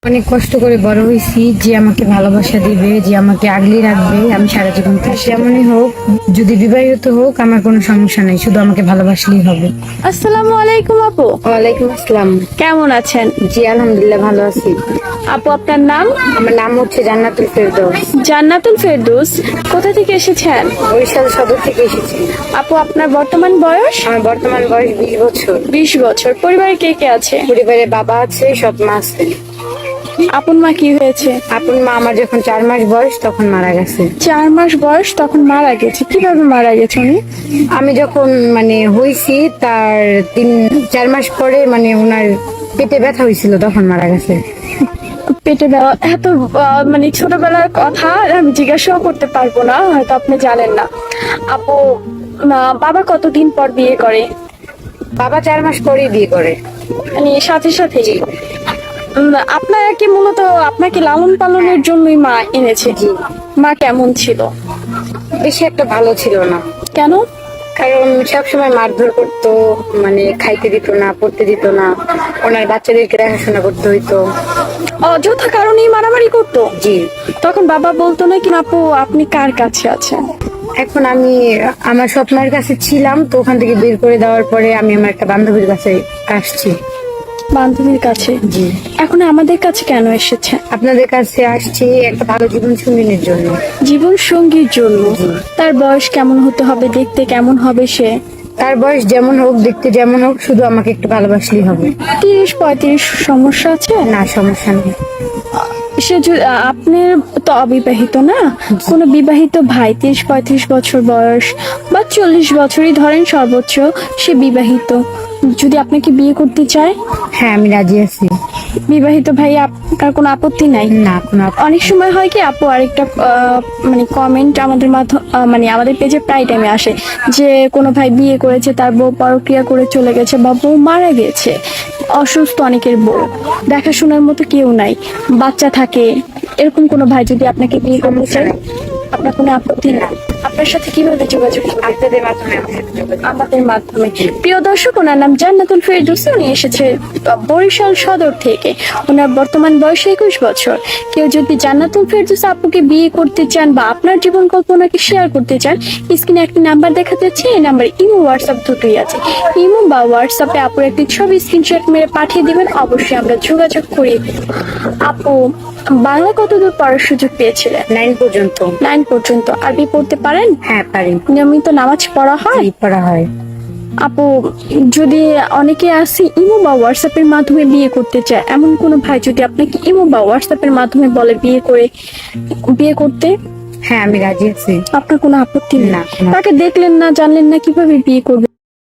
অনেক কষ্ট করে বড় হয়েছি, যে আমাকে ভালোবাসা দিবে, যে আমাকে আগলে রাখবে আমি সারা জীবন। যেমনই হোক, যদি বিবাহিত হোক আমার কোনো সমস্যা নাই, শুধু আমাকে ভালোবাসলেই হবে। আসসালামু আলাইকুম আপু, ওয়ালাইকুম আসসালাম। কেমন আছেন? জি আলহামদুলিল্লাহ ভালো আছি। আপু আপনার নাম? আমার নাম হচ্ছে জান্নাতুল ফেরদৌস। জান্নাতুল ফেরদৌস। কোথা থেকে এসেছেন? বরিশাল সদর থেকে এসেছি। আপু আপনার বর্তমান বয়স? আমার বর্তমান বয়স 20 বছর। 20 বছর। পরিবারে কে কে আছে? পরিবারে বাবা আছে, সৎ মা আছে। আপন মা কি হয়েছে? আপন মা আমার যখন 4 মাস বয়স তখন মারা গেছে। 4 মাস বয়স তখন মারা গেছে। কিভাবে মারা গেছে উনি? আমি যখন হইছি তার 4 মাস পরে ওনার পেটে ব্যথা হয়েছিল, তখন মারা গেছে। পেটে এত ছোটবেলার কথা আমি জিজ্ঞাসাও করতে পারবো না, হয়তো আপনি জানেন না। আপু বাবা কতদিন পর বিয়ে করে? বাবা 4 মাস পরেই বিয়ে করে। সাথে সাথে আপনারা কি মূলত আপনাকে লালন পালনের জন্যই মা এনেছে? জি। মা কেমন ছিল? বেশি একটা ভালো ছিল না। কেন? কারণ সবসময় মারধর করতো, খাইতে দিত না, পড়তে দিত না, ওনার বাচ্চাদেরকে দেখাশোনা করতে হইতো। অযথা কারণেই মারামারি করতো? জি। তখন বাবা বলতো না কি আপু আপনি কার কাছে আছেন? এখন আমি আমার স্বপ্নের কাছে ছিলাম, তো ওখান থেকে বের করে দেওয়ার পরে আমি আমার একটা বান্ধবীর কাছে আসছি। বান্ধবীর কাছে? জি। এখন আমাদের কাছে কেন এসেছে? আপনাদের কাছে আসছি একটা ভালো জীবন সঙ্গিনীর জন্য। জীবন সঙ্গীর জন্য? তার বয়স কেমন হতে হবে, দেখতে কেমন হবে সে? তার বয়স যেমন হোক, দেখতে যেমন হোক, শুধু আমাকে একটু ভালোবাসলেই হবে। 30-35 সমস্যা আছে? না, সমস্যা নেই। আপনি তো অবিবাহিত না? কোন বিবাহিত ভাই 30-35 বছর বয়স বা 40 বছরই ধরেন সর্বোচ্চ, সে বিবাহিত, যদি আপনাকে বিয়ে করতে চায়? হ্যাঁ, আমি রাজি আছি। বিবাহিত ভাই আপনার কোনো আপত্তি নাই? না, কোনো অনেক সময় হয় কি আপু, আরেকটা কমেন্ট আমাদের আমাদের পেজে প্রায় টাইমে আসে যে কোনো ভাই বিয়ে করেছে, তার বউ পরক্রিয়া করে চলে গেছে বা বউ মারা গেছে, অসুস্থ অনেকের বউ, দেখাশোনার মতো কেউ নাই, বাচ্চা থাকে, এরকম কোনো ভাই যদি আপনাকে বিয়ে করতে চায়, আপনার কোনো আপত্তি না? আপনার সাথে কিভাবে যোগাযোগ করবে? আপনাদের মাধ্যমে আমার সাথে যোগাযোগ। আমাদের মাধ্যমে। প্রিয় দর্শক, ওনার নাম জান্নাতুল ফেরদৌস। উনি এসেছে বরিশাল সদর থেকে। ওনার বর্তমান বয়স 21 বছর। কেউ যদি জান্নাতুল ফেরদৌস আপুকে বিয়ে করতে চান বা আপনার জীবন কল্পনাকে শেয়ার করতে চান, স্ক্রিনে একটি নাম্বার দেখা যাচ্ছে, এই নাম্বারে ইমো হোয়াটসঅ্যাপ দুটোই আছে। ইমো বা হোয়াটসঅ্যাপে আপুর একটি ছবি স্ক্রিনশট মেরে পাঠিয়ে দিবেন, অবশ্যই আমরা যোগাযোগ করিয়ে দেব। আপু বাংলা কতদূর পড়ার সুযোগ পেয়েছিলেন? 9 পর্যন্ত। 9 পর্যন্ত। আরবি পড়তে পারেন? হ্যাঁ, পারি। নিয়মিত নামাজ পড়া হয়? পড়া হয়। আপু যদি অনেকে আসি ইমো বা হোয়াটসঅ্যাপের মাধ্যমে বিয়ে করতে চায়, এমন কোন ভাই যদি আপনাকে ইমো বা হোয়াটসঅ্যাপের মাধ্যমে বলে বিয়ে করতে, হ্যাঁ, আমি রাজি আছি। আপনার কোনো আপত্তি নেই? না। তাকে দেখলেন না, জানলেন না, কিভাবে বিয়ে করবেন?